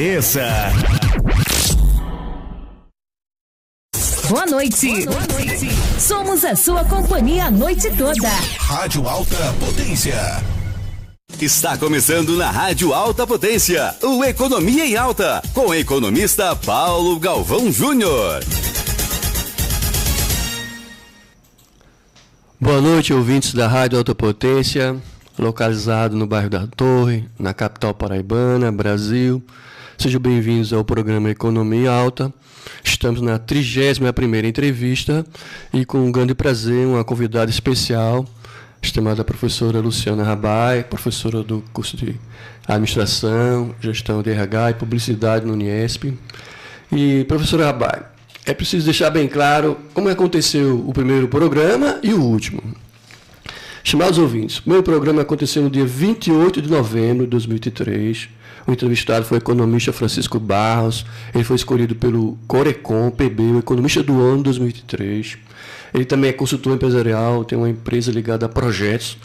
Agradeça. Boa noite. Boa noite. Somos a sua companhia a noite toda. Rádio Alta Potência. Está começando na Rádio Alta Potência, o Economia em Alta, com o economista Paulo Galvão Júnior. Boa noite, ouvintes da Rádio Alta Potência, localizado no bairro da Torre, na capital paraibana, Brasil. Sejam bem-vindos ao programa Economia em Alta. Estamos na 31ª entrevista e com um grande prazer, uma convidada especial, estimada professora Luciana Rabai, professora do curso de Administração, Gestão de RH e Publicidade no Uniesp. E, professora Rabai, é preciso deixar bem claro como aconteceu o primeiro programa e o último. Estimados ouvintes, o primeiro programa aconteceu no dia 28 de novembro de 2003. O entrevistado foi o economista Francisco Barros. Ele foi escolhido pelo Corecon PB, o economista do ano de 2003. Ele também é consultor empresarial, tem uma empresa ligada a projetos.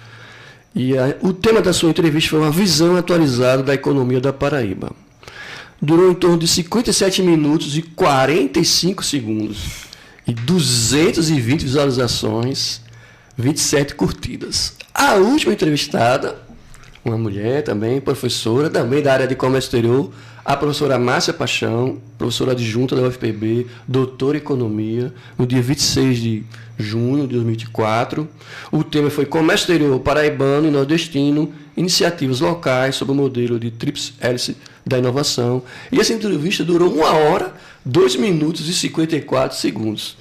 E o tema da sua entrevista foi uma visão atualizada da economia da Paraíba. Durou em torno de 57 minutos e 45 segundos. E 220 visualizações, 27 curtidas. A última entrevistada, uma mulher também, professora, também da área de comércio exterior, a professora Márcia Paixão, professora adjunta da UFPB, doutora em economia, no dia 26 de junho de 2004. O tema foi Comércio Exterior Paraibano e Nordestino, iniciativas locais sob o modelo de tríplice hélice da inovação. E essa entrevista durou 1 hora, 2 minutos e 54 segundos.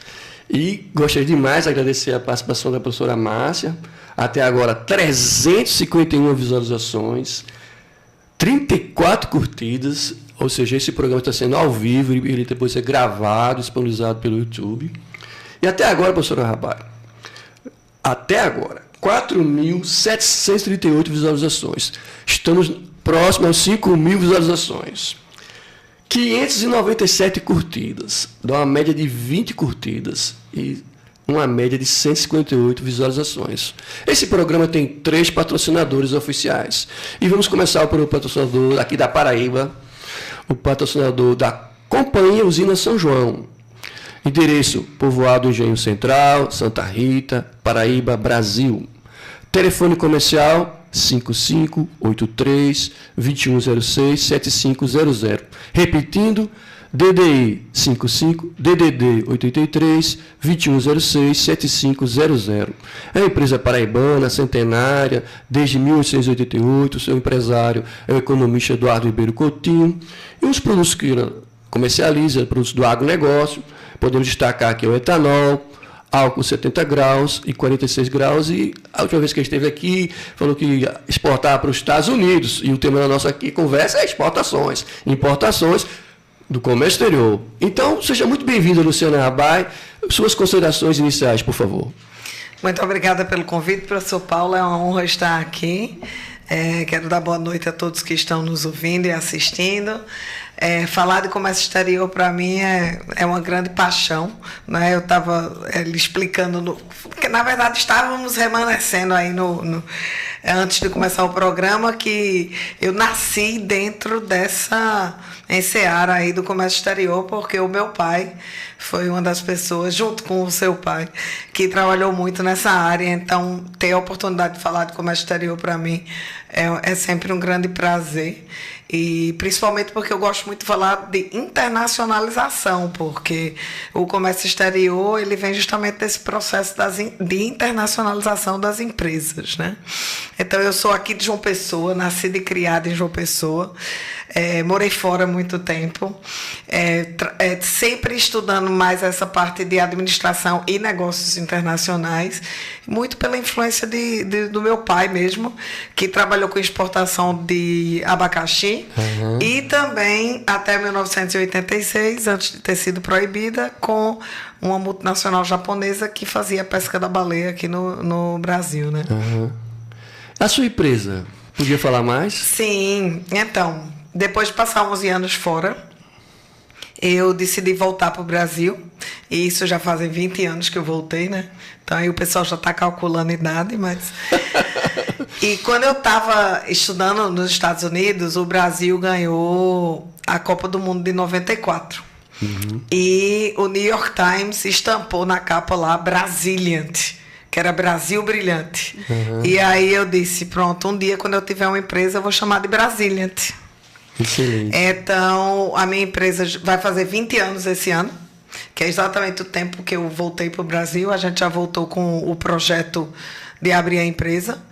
E gostaria demais de agradecer a participação da professora Márcia. Até agora, 351 visualizações, 34 curtidas, ou seja, esse programa está sendo ao vivo, ele depois ser gravado, disponibilizado pelo YouTube. E até agora, professora Rabai, até agora, 4.738 visualizações. Estamos próximos aos 5.000 visualizações. 597 curtidas, dá uma média de 20 curtidas e uma média de 158 visualizações. Esse programa tem 3 patrocinadores oficiais. E vamos começar pelo patrocinador aqui da Paraíba, o patrocinador da Companhia Usina São João. Endereço: Povoado Engenho Central, Santa Rita, Paraíba, Brasil. Telefone comercial 5583-2106-7500. Repetindo, DDI 55 DDD 83-2106-7500. É uma empresa paraibana, centenária, desde 1888. Seu empresário é o economista Eduardo Ribeiro Coutinho. E os produtos que comercializa, produtos do agronegócio, podemos destacar aqui o etanol, álcool 70 graus e 46 graus. E a última vez que ele esteve aqui, falou que ia exportar para os Estados Unidos. E o tema da nossa aqui, conversa é exportações, importações do comércio exterior. Então, seja muito bem-vinda, Luciana Rabai. Suas considerações iniciais, por favor. Muito obrigada pelo convite, professor Paulo. É uma honra estar aqui. Quero dar boa noite a todos que estão nos ouvindo e assistindo. Falar de comércio exterior, para mim, é uma grande paixão. Né? Eu estava lhe explicando, porque, na verdade, estávamos remanescendo aí antes de começar o programa, que eu nasci dentro dessa seara aí do comércio exterior, porque o meu pai foi uma das pessoas, junto com o seu pai, que trabalhou muito nessa área. Então, ter a oportunidade de falar de comércio exterior, para mim, é sempre um grande prazer. E principalmente porque eu gosto muito de falar de internacionalização, porque o comércio exterior ele vem justamente desse processo de internacionalização das empresas, né? Então, eu sou aqui de João Pessoa, nascida e criada em João Pessoa, morei fora há muito tempo, sempre estudando mais essa parte de administração e negócios internacionais, muito pela influência do meu pai mesmo, que trabalhou com exportação de abacaxi. Uhum. E também até 1986, antes de ter sido proibida, com uma multinacional japonesa que fazia a pesca da baleia aqui no Brasil, né? Uhum. A sua empresa, podia falar mais? Sim, então, depois de passar 11 anos fora, eu decidi voltar para o Brasil, e isso já fazem 20 anos que eu voltei, né? Então aí o pessoal já está calculando a idade, mas... E quando eu estava estudando nos Estados Unidos, o Brasil ganhou a Copa do Mundo de 94. E o New York Times estampou na capa lá Braziliant, que era Brasil Brilhante. E aí eu disse, pronto, um dia quando eu tiver uma empresa eu vou chamar de Braziliant. Excelente. Então, a minha empresa vai fazer 20 anos esse ano, que é exatamente o tempo que eu voltei para o Brasil. A gente já voltou com o projeto de abrir a empresa.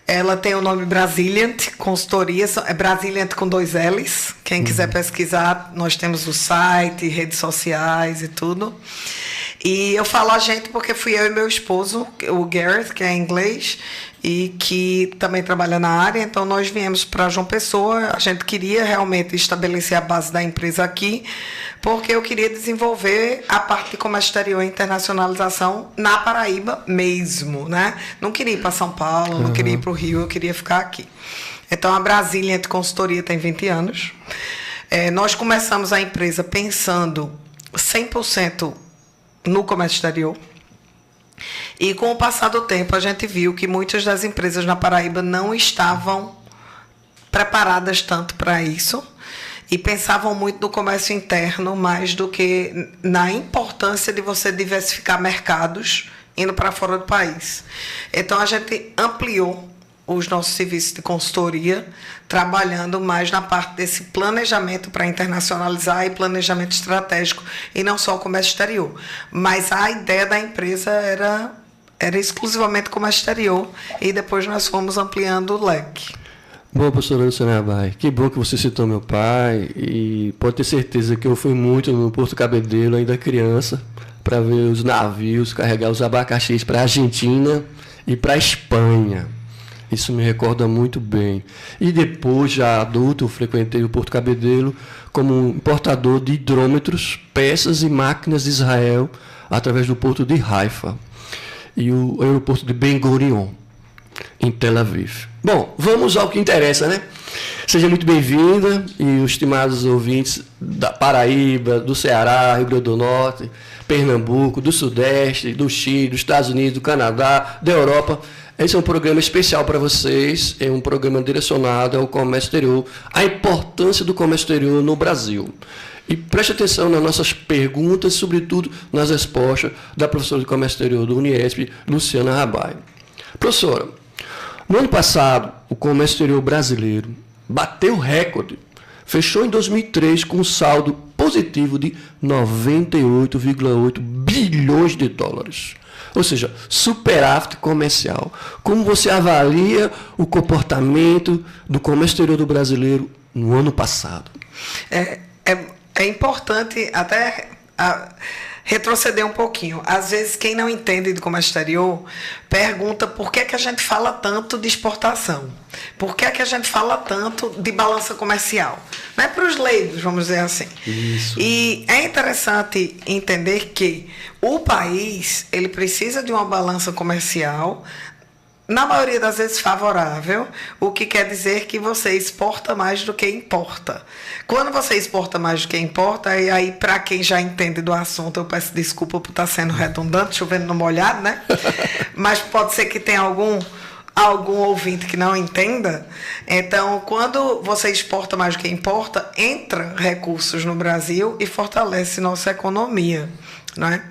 Ela tem o nome Braziliant Consultoria, é Braziliant com 2 L's. Quem quiser pesquisar, nós temos o site, redes sociais e tudo. E eu falo a gente porque fui eu e meu esposo, o Gareth, que é inglês, e que também trabalha na área. Então, nós viemos para João Pessoa. A gente queria realmente estabelecer a base da empresa aqui, porque eu queria desenvolver a parte de comércio exterior e internacionalização na Paraíba mesmo, né? Não queria ir para São Paulo, não queria ir para o Rio, eu queria ficar aqui. Então, a Braziliant Consultoria tem 20 anos. Nós começamos a empresa pensando 100% no comércio exterior. E com o passar do tempo, a gente viu que muitas das empresas na Paraíba não estavam preparadas tanto para isso e pensavam muito no comércio interno mais do que na importância de você diversificar mercados indo para fora do país. Então, a gente ampliou os nossos serviços de consultoria, trabalhando mais na parte desse planejamento para internacionalizar e planejamento estratégico, e não só o comércio exterior. Mas a ideia da empresa era exclusivamente comércio exterior, e depois nós fomos ampliando o leque. Bom, professora Luciana Rabai, que bom que você citou meu pai, e pode ter certeza que eu fui muito no Porto Cabedelo, ainda criança, para ver os navios carregar os abacaxis para a Argentina e para a Espanha. Isso me recorda muito bem. E depois, já adulto, eu frequentei o Porto Cabedelo como um importador de hidrômetros, peças e máquinas de Israel através do porto de Haifa e o aeroporto de Ben Gurion, em Tel Aviv. Bom, vamos ao que interessa, né? Seja muito bem-vinda, e os estimados ouvintes da Paraíba, do Ceará, Rio Grande do Norte, Pernambuco, do Sudeste, do Chile, dos Estados Unidos, do Canadá, da Europa. Esse é um programa especial para vocês, é um programa direcionado ao comércio exterior, a importância do comércio exterior no Brasil. E preste atenção nas nossas perguntas, sobretudo nas respostas da professora de comércio exterior do Uniesp, Luciana Rabai. Professora, no ano passado, o comércio exterior brasileiro bateu recorde, fechou em 2003 com um saldo positivo de 98,8 bilhões de dólares. Ou seja, superávit comercial. Como você avalia o comportamento do comércio exterior do brasileiro no ano passado? É importante até retroceder um pouquinho. Às vezes, quem não entende de comércio exterior pergunta por que a gente fala tanto de exportação. Por que a gente fala tanto de balança comercial? Não é para os leigos, vamos dizer assim. Isso. E é interessante entender que o país ele precisa de uma balança comercial, na maioria das vezes favorável, o que quer dizer que você exporta mais do que importa. Quando você exporta mais do que importa, e aí para quem já entende do assunto, eu peço desculpa por estar sendo redundante, chovendo no molhado, né? Mas pode ser que tenha algum ouvinte que não entenda. Então, quando você exporta mais do que importa, entra recursos no Brasil e fortalece nossa economia. Não é?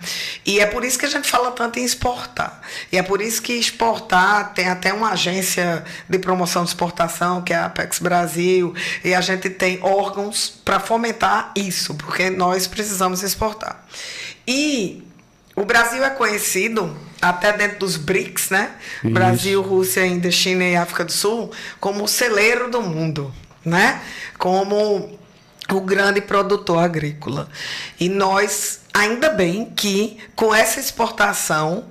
E é por isso que a gente fala tanto em exportar. E é por isso que exportar tem até uma agência de promoção de exportação, que é a Apex Brasil, e a gente tem órgãos para fomentar isso, porque nós precisamos exportar. E o Brasil é conhecido, até dentro dos BRICS, né? Isso. Brasil, Rússia, Índia, China e África do Sul, como o celeiro do mundo, né? Como o grande produtor agrícola. E nós, ainda bem que com essa exportação,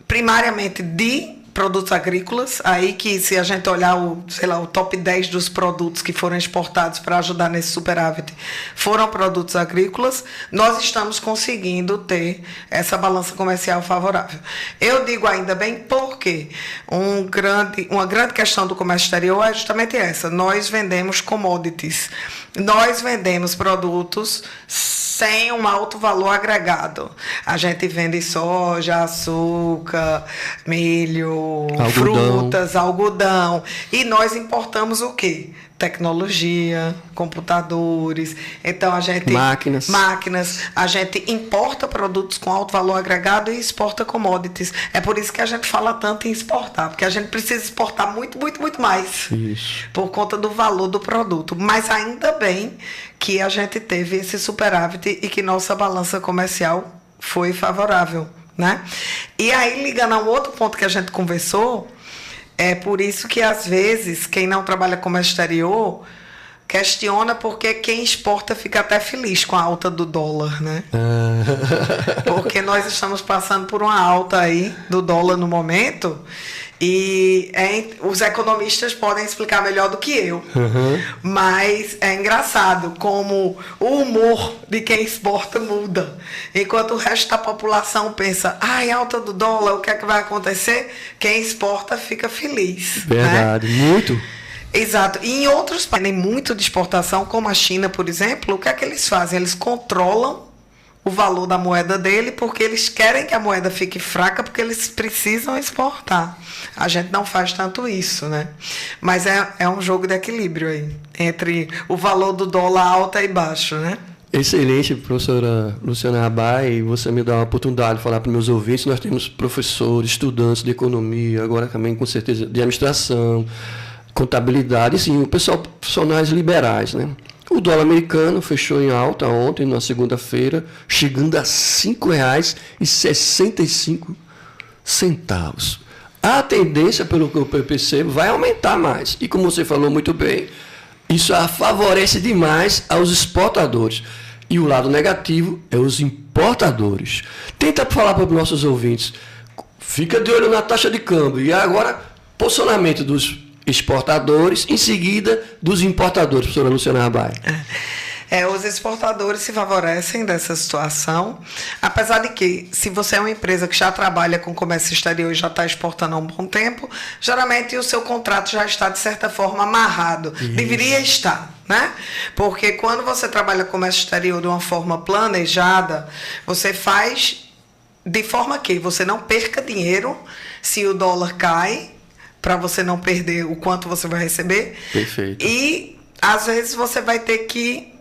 primariamente de produtos agrícolas, aí que se a gente olhar o top 10 dos produtos que foram exportados para ajudar nesse superávit, foram produtos agrícolas, nós estamos conseguindo ter essa balança comercial favorável. Eu digo ainda bem porque uma grande questão do comércio exterior é justamente essa. Nós vendemos commodities, nós vendemos produtos sem um alto valor agregado. A gente vende soja, açúcar, milho, frutas, algodão. E nós importamos o quê? tecnologia, computadores, então a gente máquinas, a gente importa produtos com alto valor agregado e exporta commodities. É por isso que a gente fala tanto em exportar, porque a gente precisa exportar muito, muito, muito mais. Isso. Por conta do valor do produto. Mas ainda bem que a gente teve esse superávit e que nossa balança comercial foi favorável, né? E aí, ligando a um outro ponto que a gente conversou, é por isso que, às vezes, quem não trabalha comércio exterior questiona porque quem exporta fica até feliz com a alta do dólar, né? Porque nós estamos passando por uma alta aí do dólar no momento e os economistas podem explicar melhor do que eu. Mas é engraçado como o humor de quem exporta muda. Enquanto o resto da população pensa, alta do dólar, o que é que vai acontecer? Quem exporta fica feliz. Verdade, né? Muito. Exato. E em outros países, muito de exportação, como a China, por exemplo, o que é que eles fazem? Eles controlam o valor da moeda dele porque eles querem que a moeda fique fraca porque eles precisam exportar. A gente não faz tanto isso, né? Mas é um jogo de equilíbrio aí, entre o valor do dólar alto e baixo, né? Excelente, professora Luciana Rabai, você me dá a oportunidade de falar para os meus ouvintes. Nós temos professores, estudantes de economia, agora também com certeza de administração, contabilidade, sim, o pessoal profissionais liberais, né? O dólar americano fechou em alta ontem, na segunda-feira, chegando a R$ 5,65. A tendência, pelo que eu percebo, vai aumentar mais. E como você falou muito bem, isso favorece demais aos exportadores. E o lado negativo é os importadores. Tenta falar para os nossos ouvintes, fica de olho na taxa de câmbio. E agora, posicionamento dos exportadores, em seguida dos importadores, professora Luciana Rabai. Os exportadores se favorecem dessa situação, apesar de que, se você é uma empresa que já trabalha com comércio exterior e já está exportando há um bom tempo, geralmente o seu contrato já está, de certa forma, amarrado. Isso. Deveria estar, né? Porque quando você trabalha com comércio exterior de uma forma planejada, você faz de forma que você não perca dinheiro se o dólar cai, para você não perder o quanto você vai receber. Perfeito. E, às vezes, você vai ter que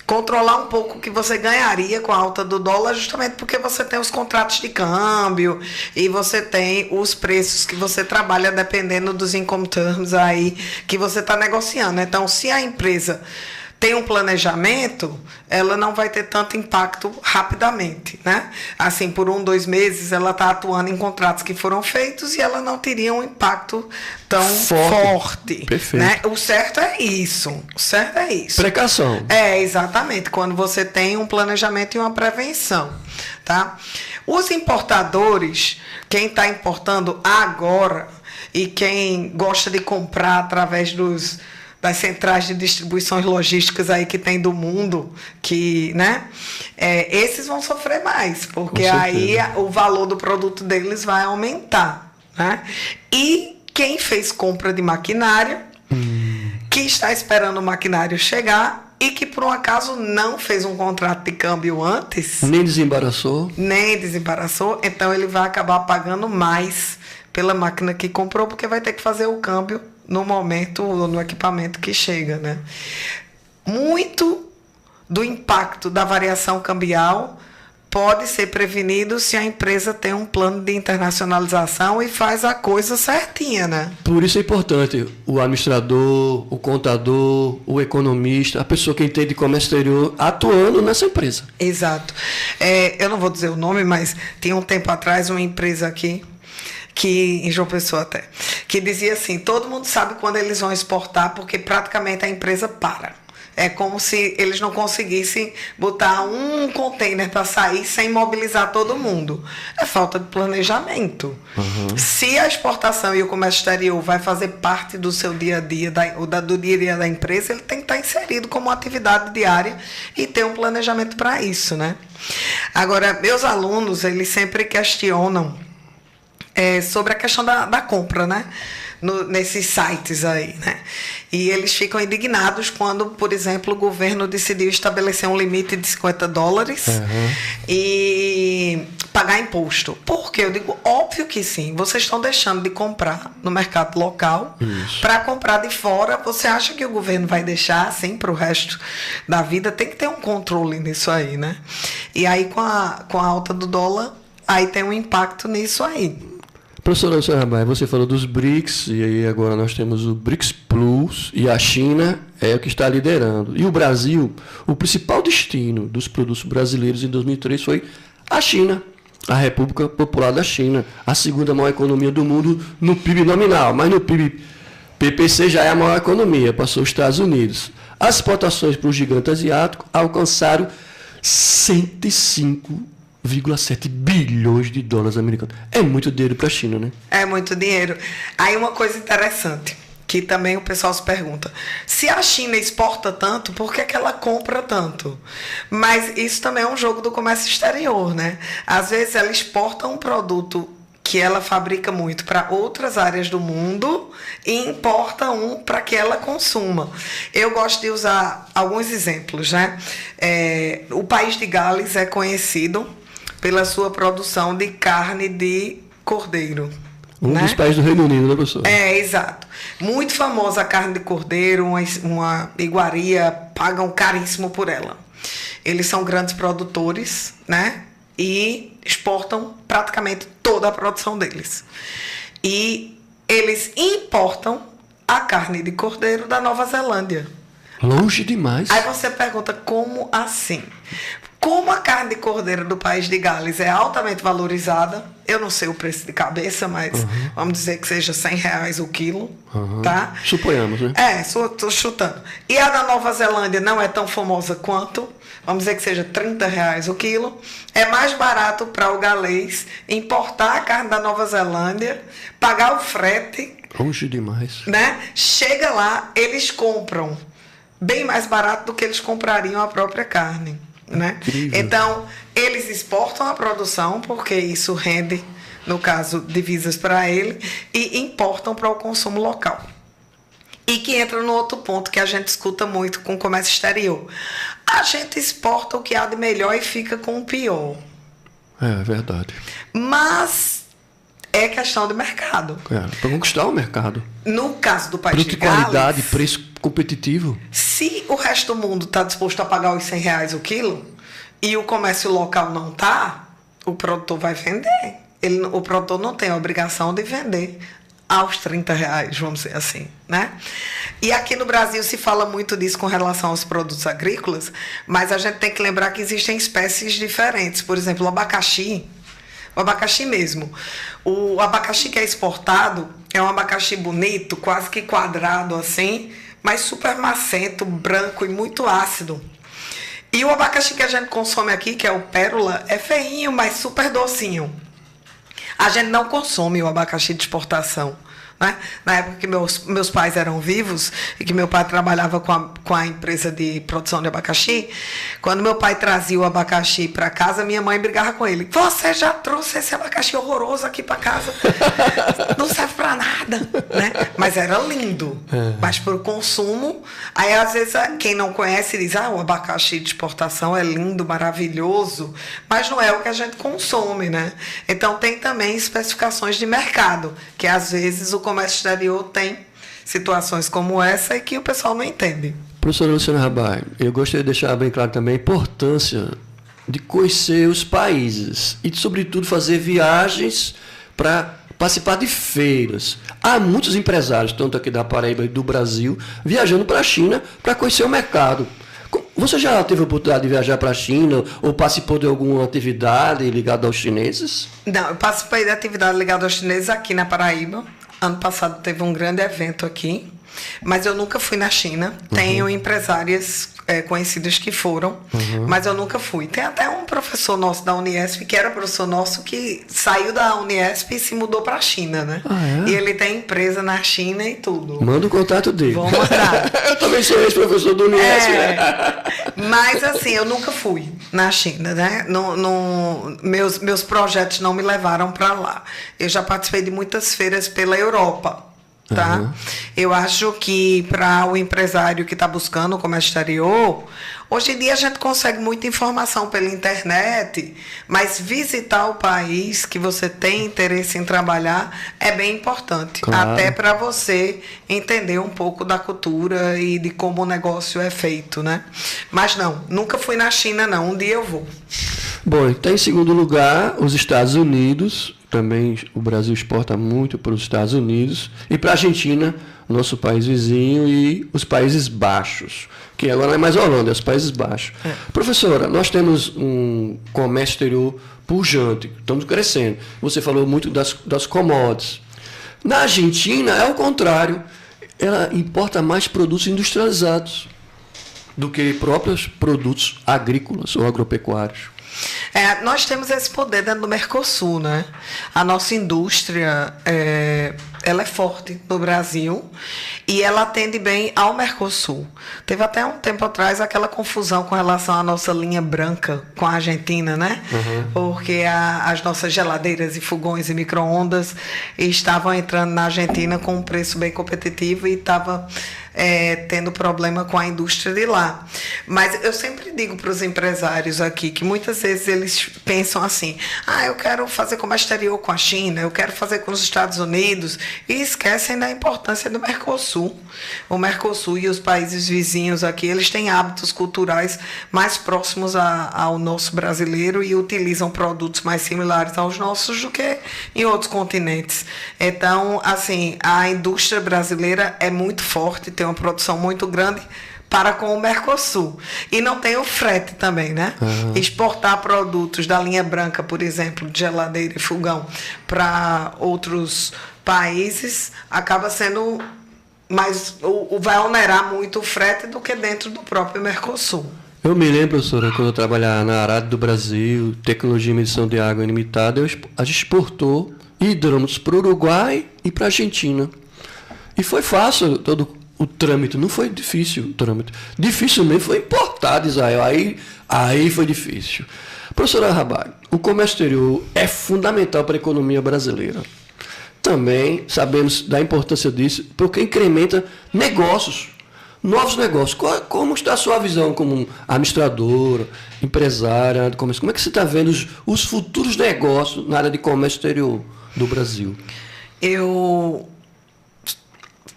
controlar um pouco o que você ganharia com a alta do dólar, justamente porque você tem os contratos de câmbio e você tem os preços que você trabalha dependendo dos income terms aí que você está negociando. Então, se a empresa tem um planejamento, ela não vai ter tanto impacto rapidamente, né? Assim, por 1-2 meses, ela está atuando em contratos que foram feitos e ela não teria um impacto tão forte. Perfeito. Né? O certo é isso. O certo é isso. Precaução. Exatamente. Quando você tem um planejamento e uma prevenção, tá? Os importadores, quem está importando agora e quem gosta de comprar através das centrais de distribuições logísticas aí que tem do mundo, que, né? Esses vão sofrer mais, porque aí o valor do produto deles vai aumentar, né? E quem fez compra de maquinário, que está esperando o maquinário chegar e que por um acaso não fez um contrato de câmbio antes, nem desembaraçou, então ele vai acabar pagando mais pela máquina que comprou, porque vai ter que fazer o câmbio no momento, no equipamento que chega, né? Muito do impacto da variação cambial pode ser prevenido se a empresa tem um plano de internacionalização e faz a coisa certinha, né? Por isso é importante o administrador, o contador, o economista, a pessoa que entende de comércio exterior atuando nessa empresa. Exato. Eu não vou dizer o nome, mas tinha um tempo atrás uma empresa aqui, que em João Pessoa até, que dizia assim, todo mundo sabe quando eles vão exportar, porque praticamente a empresa para. É como se eles não conseguissem botar um container para sair sem mobilizar todo mundo. É falta de planejamento. Se a exportação e o comércio exterior vai fazer parte do seu dia a dia, do dia a dia da empresa, ele tem que estar inserido como atividade diária e ter um planejamento para isso, né? Agora, meus alunos, eles sempre questionam sobre a questão da compra, né? Nesses sites aí, né? E eles ficam indignados quando, por exemplo, o governo decidiu estabelecer um limite de $50 e pagar imposto. Por quê? Eu digo, óbvio que sim. Vocês estão deixando de comprar no mercado local para comprar de fora. Você acha que o governo vai deixar assim para o resto da vida? Tem que ter um controle nisso aí, né? E aí, com a alta do dólar, aí tem um impacto nisso aí. Professora Luciana Rabai, você falou dos BRICS, e aí agora nós temos o BRICS Plus, e a China é o que está liderando. E o Brasil, o principal destino dos produtos brasileiros em 2003 foi a China, a República Popular da China, a segunda maior economia do mundo no PIB nominal, mas no PIB PPC já é a maior economia, passou os Estados Unidos. As exportações para o gigante asiático alcançaram 105,7 bilhões de dólares americanos. É muito dinheiro para a China, né? É muito dinheiro. Aí uma coisa interessante, que também o pessoal se pergunta, se a China exporta tanto, por que ela compra tanto? Mas isso também é um jogo do comércio exterior, né? Às vezes ela exporta um produto que ela fabrica muito para outras áreas do mundo e importa um para que ela consuma. Eu gosto de usar alguns exemplos, né? O país de Gales é conhecido pela sua produção de carne de cordeiro. Um dos países do Reino Unido, né, professor? Exato. Muito famosa a carne de cordeiro, uma iguaria, pagam caríssimo por ela. Eles são grandes produtores, né? E exportam praticamente toda a produção deles. E eles importam a carne de cordeiro da Nova Zelândia. Longe demais. Aí você pergunta, como assim? Como a carne de cordeiro do país de Gales é altamente valorizada, eu não sei o preço de cabeça, mas vamos dizer que seja R$100 o quilo, tá? Suponhamos, né? Estou chutando. E a da Nova Zelândia não é tão famosa quanto, vamos dizer que seja R$30 o quilo. É mais barato para o galês importar a carne da Nova Zelândia, pagar o frete. Longe demais. Né? Chega lá, eles compram bem mais barato do que eles comprariam a própria carne. Né? Então, eles exportam a produção, porque isso rende, no caso, divisas para ele, e importam para o consumo local. E que entra no outro ponto que a gente escuta muito com o comércio exterior. A gente exporta o que há de melhor e fica com o pior. É verdade. Mas é questão de mercado. Para conquistar o mercado. No caso do país produto de de Gales, qualidade, preço competitivo. Se o resto do mundo está disposto a pagar os R$100 o quilo e o comércio local não está, o produtor vai vender. O produtor não tem a obrigação de vender aos R$30, vamos dizer assim, né? E aqui no Brasil se fala muito disso com relação aos produtos agrícolas, mas a gente tem que lembrar que existem espécies diferentes. Por exemplo, o abacaxi mesmo. O abacaxi que é exportado é um abacaxi bonito, quase que quadrado assim, mas super macento, branco e muito ácido. E o abacaxi que a gente consome aqui, que é o pérola, é feinho, mas super docinho. A gente não consome o abacaxi de exportação. Né? Na época que meus pais eram vivos e que meu pai trabalhava com a empresa de produção de abacaxi, quando meu pai trazia o abacaxi para casa, minha mãe brigava com ele. Você já trouxe esse abacaxi horroroso aqui para casa? Não serve para nada. Né? Mas era lindo. Mas para o consumo, aí às vezes quem não conhece diz, o abacaxi de exportação é lindo, maravilhoso, mas não é o que a gente consome. Né? Então tem também especificações de mercado, que às vezes o comércio exterior tem situações como essa e que o pessoal não entende. Professora Luciana Rabai, eu gostaria de deixar bem claro também a importância de conhecer os países e, sobretudo, fazer viagens para participar de feiras. Há muitos empresários, tanto aqui da Paraíba e do Brasil, viajando para a China para conhecer o mercado. Você já teve a oportunidade de viajar para a China ou participou de alguma atividade ligada aos chineses? Não, eu participei de atividade ligada aos chineses aqui na Paraíba. Ano passado teve um grande evento aqui, mas eu nunca fui na China. Tenho empresárias conhecidas que foram, mas eu nunca fui. Tem até um professor nosso da Uniesp, que era professor nosso, que saiu da Uniesp e se mudou para a China, né? E ele tem empresa na China e tudo. Manda o contato dele. Vou mandar. Eu também sou ex-professor da Uniesp. Mas assim, eu nunca fui na China, né? Meus projetos não me levaram para lá. Eu já participei de muitas feiras pela Europa. Tá? Eu acho que para o empresário que está buscando o comércio exterior, Hoje em dia a gente consegue muita informação pela internet, mas visitar o país que você tem interesse em trabalhar é bem importante. Claro. Até para você entender um pouco da cultura e de como o negócio é feito, né? Mas não, nunca fui na China, não. Um dia eu vou. Bom, está em segundo lugar os Estados Unidos. Também o Brasil exporta muito para os Estados Unidos e para a Argentina, nosso país vizinho, e os Países Baixos, que agora não é mais Holanda, é os Países Baixos. Professora, nós temos um comércio exterior pujante, estamos crescendo. Você falou muito das commodities. Na Argentina é o contrário, ela importa mais produtos industrializados do que próprios produtos agrícolas ou agropecuários. Nós temos esse poder dentro do Mercosul, né? A nossa indústria ela é forte no Brasil e ela atende bem ao Mercosul. Teve até um tempo atrás aquela confusão com relação à nossa linha branca com a Argentina, né? Porque as nossas geladeiras e fogões e micro-ondas estavam entrando na Argentina com um preço bem competitivo e estava tendo problema com a indústria de lá. Mas eu sempre digo para os empresários aqui que muitas vezes eles pensam assim: eu quero fazer comércio exterior com a China, eu quero fazer com os Estados Unidos, e esquecem da importância do Mercosul. O Mercosul e os países vizinhos aqui, eles têm hábitos culturais mais próximos ao nosso brasileiro e utilizam produtos mais similares aos nossos do que em outros continentes. Então, assim, a indústria brasileira é muito forte, tem uma produção muito grande para com o Mercosul. E não tem o frete também, né? Exportar produtos da linha branca, por exemplo, de geladeira e fogão, para outros países, acaba sendo mais... vai onerar muito o frete do que dentro do próprio Mercosul. Eu me lembro, professora, quando eu trabalhava na Arado do Brasil, tecnologia de medição de água ilimitada, a gente exportou hidrômetros para o Uruguai e para a Argentina. E foi fácil todo o trâmite, não foi difícil o trâmite. Difícil mesmo foi importar de Israel, aí foi difícil. Professora Rabalho, o comércio exterior é fundamental para a economia brasileira. Também sabemos da importância disso, porque incrementa negócios, novos negócios. Como está a sua visão como administradora, empresária de comércio? Como é que você está vendo os futuros negócios na área de comércio exterior do Brasil?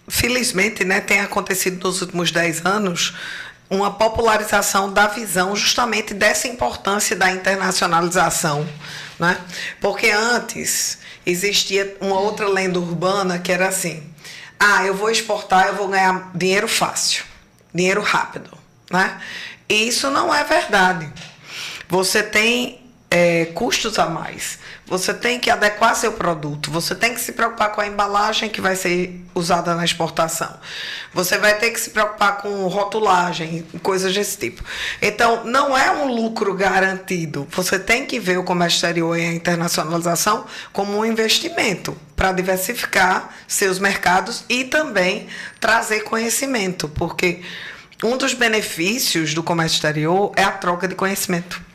Felizmente, né, tem acontecido nos últimos 10 anos uma popularização da visão justamente dessa importância da internacionalização, né? Porque antes existia uma outra lenda urbana que era assim: eu vou exportar, eu vou ganhar dinheiro fácil, dinheiro rápido, né? E isso não é verdade. Você tem custos a mais. Você tem que adequar seu produto, você tem que se preocupar com a embalagem que vai ser usada na exportação. Você vai ter que se preocupar com rotulagem, coisas desse tipo. Então, não é um lucro garantido. Você tem que ver o comércio exterior e a internacionalização como um investimento para diversificar seus mercados e também trazer conhecimento, porque um dos benefícios do comércio exterior é a troca de conhecimento.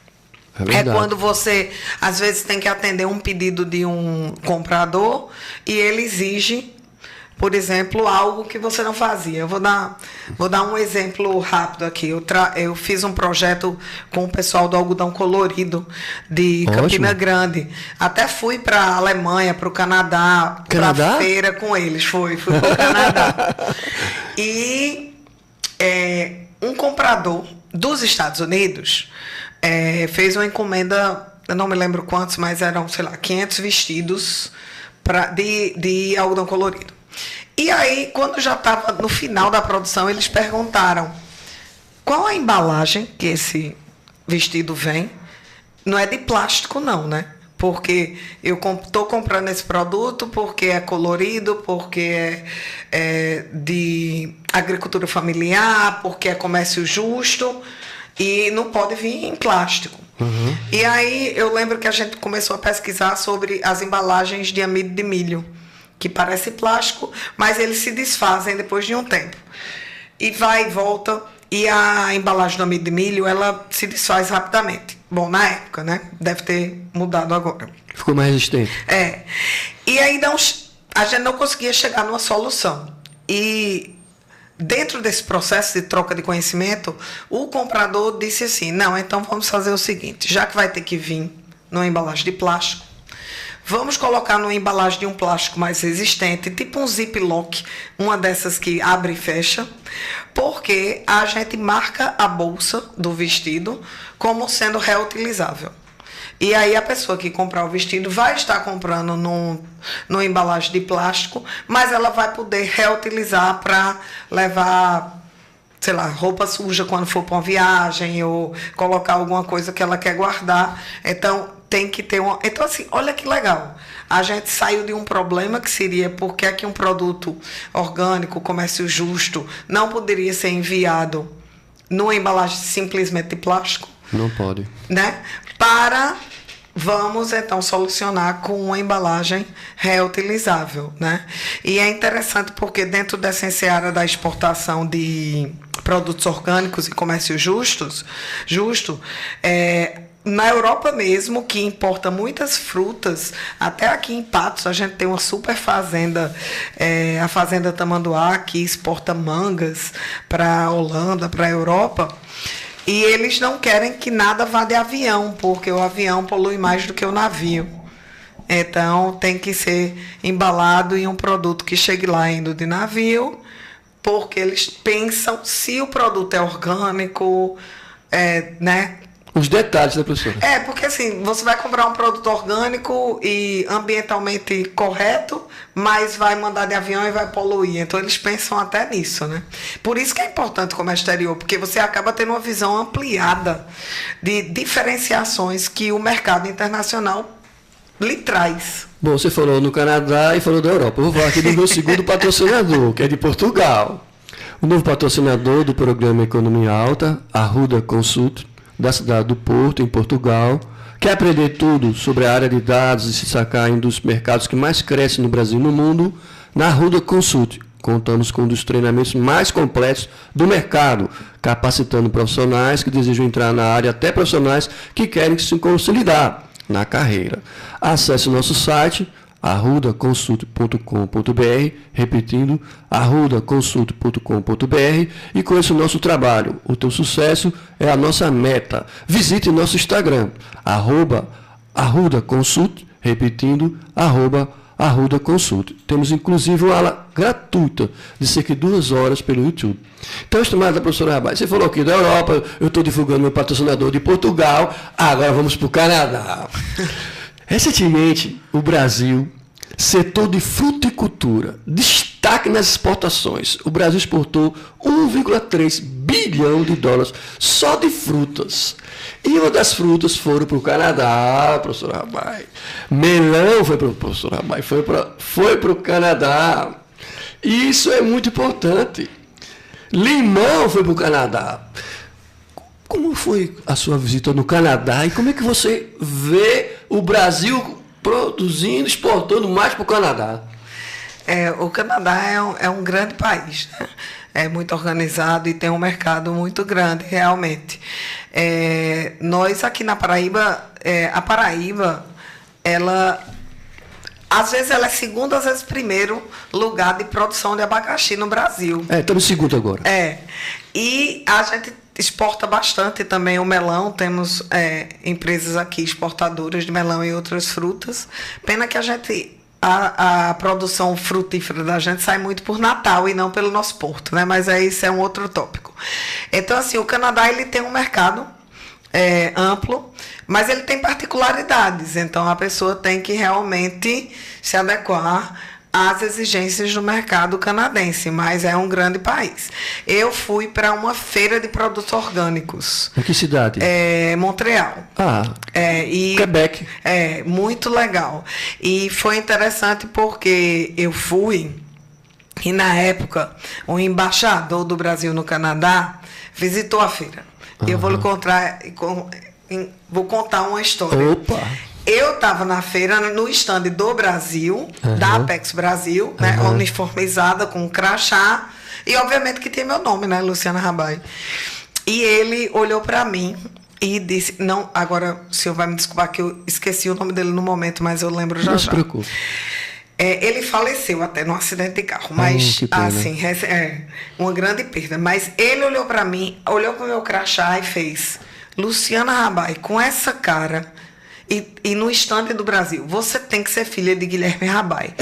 É quando você, às vezes, tem que atender um pedido de um comprador e ele exige, por exemplo, algo que você não fazia. Eu vou dar um exemplo rápido aqui. Eu fiz um projeto com o pessoal do algodão colorido de Campina Grande. Até fui para a Alemanha, para o Canadá, para a feira com eles. Fui para o Canadá. E um comprador dos Estados Unidos fez uma encomenda, eu não me lembro quantos, mas eram, 500 vestidos de algodão colorido. E aí, quando já estava no final da produção, eles perguntaram: qual a embalagem que esse vestido vem? Não é de plástico, não, né? Porque eu estou comprando esse produto porque é colorido, porque é de agricultura familiar, porque é comércio justo. E não pode vir em plástico. E aí eu lembro que a gente começou a pesquisar sobre as embalagens de amido de milho, que parece plástico, mas eles se desfazem depois de um tempo. E vai e volta, e a embalagem do amido de milho, ela se desfaz rapidamente. Bom, na época, né? Deve ter mudado agora. Ficou mais resistente. E aí a gente não conseguia chegar numa solução. E dentro desse processo de troca de conhecimento, o comprador disse assim, não, então vamos fazer o seguinte, já que vai ter que vir numa embalagem de plástico, vamos colocar numa embalagem de um plástico mais resistente, tipo um ziplock, uma dessas que abre e fecha, porque a gente marca a bolsa do vestido como sendo reutilizável. E aí a pessoa que comprar o vestido vai estar comprando numa embalagem de plástico, mas ela vai poder reutilizar para levar, sei lá, roupa suja quando for para uma viagem ou colocar alguma coisa que ela quer guardar. Então, tem que ter uma... Então, assim, olha que legal. A gente saiu de um problema que seria porque é que um produto orgânico, comércio justo, não poderia ser enviado numa embalagem simplesmente de plástico. Não pode. Né? Para, vamos então solucionar com uma embalagem reutilizável, né? E é interessante porque dentro dessa seara da exportação de produtos orgânicos e comércio justo, na Europa mesmo, que importa muitas frutas, até aqui em Patos a gente tem uma super fazenda, a Fazenda Tamanduá, que exporta mangas para a Holanda, para a Europa. E eles não querem que nada vá de avião, porque o avião polui mais do que o navio. Então, tem que ser embalado em um produto que chegue lá indo de navio, porque eles pensam se o produto é orgânico, né? Os detalhes, né, professora? Porque assim, você vai comprar um produto orgânico e ambientalmente correto, mas vai mandar de avião e vai poluir. Então, eles pensam até nisso, né? Por isso que é importante o comércio exterior, porque você acaba tendo uma visão ampliada de diferenciações que o mercado internacional lhe traz. Bom, você falou no Canadá e falou da Europa. Eu vou falar aqui do meu segundo patrocinador, que é de Portugal. O novo patrocinador do programa Economia Alta, Arruda Consult, da cidade do Porto, em Portugal. Quer aprender tudo sobre a área de dados e se sacar em um dos mercados que mais cresce no Brasil e no mundo? Na Arruda Consult, contamos com um dos treinamentos mais completos do mercado, capacitando profissionais que desejam entrar na área, até profissionais que querem se consolidar na carreira. Acesse o nosso site arrudaconsult.com.br, repetindo, arrudaconsult.com.br, e conheça o nosso trabalho. O teu sucesso é a nossa meta. Visite nosso Instagram, @arrudaconsult, repetindo, @arrudaconsult. Temos inclusive uma aula gratuita de cerca de 2 horas pelo YouTube. Então, estimada professora Rabai, você falou aqui da Europa, eu estou divulgando meu patrocinador de Portugal, agora vamos para o Canadá. Recentemente, o Brasil, setor de fruticultura, destaque nas exportações. O Brasil exportou 1,3 bilhão de dólares só de frutas. E uma das frutas foram para o Canadá, professor Rabai. Melão foi para o professor Rabai, foi para o Canadá. E isso é muito importante. Limão foi para o Canadá. Como foi a sua visita no Canadá e como é que você vê o Brasil produzindo, exportando mais para o Canadá? O Canadá é um grande país, né? É muito organizado e tem um mercado muito grande, realmente. Nós aqui na Paraíba, a Paraíba, às vezes ela é segundo, às vezes primeiro lugar de produção de abacaxi no Brasil. Estamos em segundo agora. E a gente exporta bastante também o melão, temos empresas aqui exportadoras de melão e outras frutas. Pena que a produção frutífera da gente sai muito por Natal e não pelo nosso porto, né? Mas isso é um outro tópico. Então, assim, o Canadá ele tem um mercado amplo, mas ele tem particularidades. Então, a pessoa tem que realmente se adequar às exigências do mercado canadense, mas é um grande país. Eu fui para uma feira de produtos orgânicos. Em que cidade? Montreal. Quebec. Muito legal. E foi interessante porque eu fui, e na época, o embaixador do Brasil no Canadá visitou a feira. Eu vou contar uma história. Opa! Eu estava na feira, no stand do Brasil, da Apex Brasil, né, uniformizada, com um crachá, e obviamente que tem meu nome, né, Luciana Rabai. E ele olhou para mim e disse, não, agora o senhor vai me desculpar que eu esqueci o nome dele no momento, mas eu lembro já. Não se preocupe. Ele faleceu até num acidente de carro, mas assim, uma grande perda. Mas ele olhou para mim, olhou para o meu crachá e fez: Luciana Rabai, com essa cara e no estande do Brasil, você tem que ser filha de Guilherme Rabai.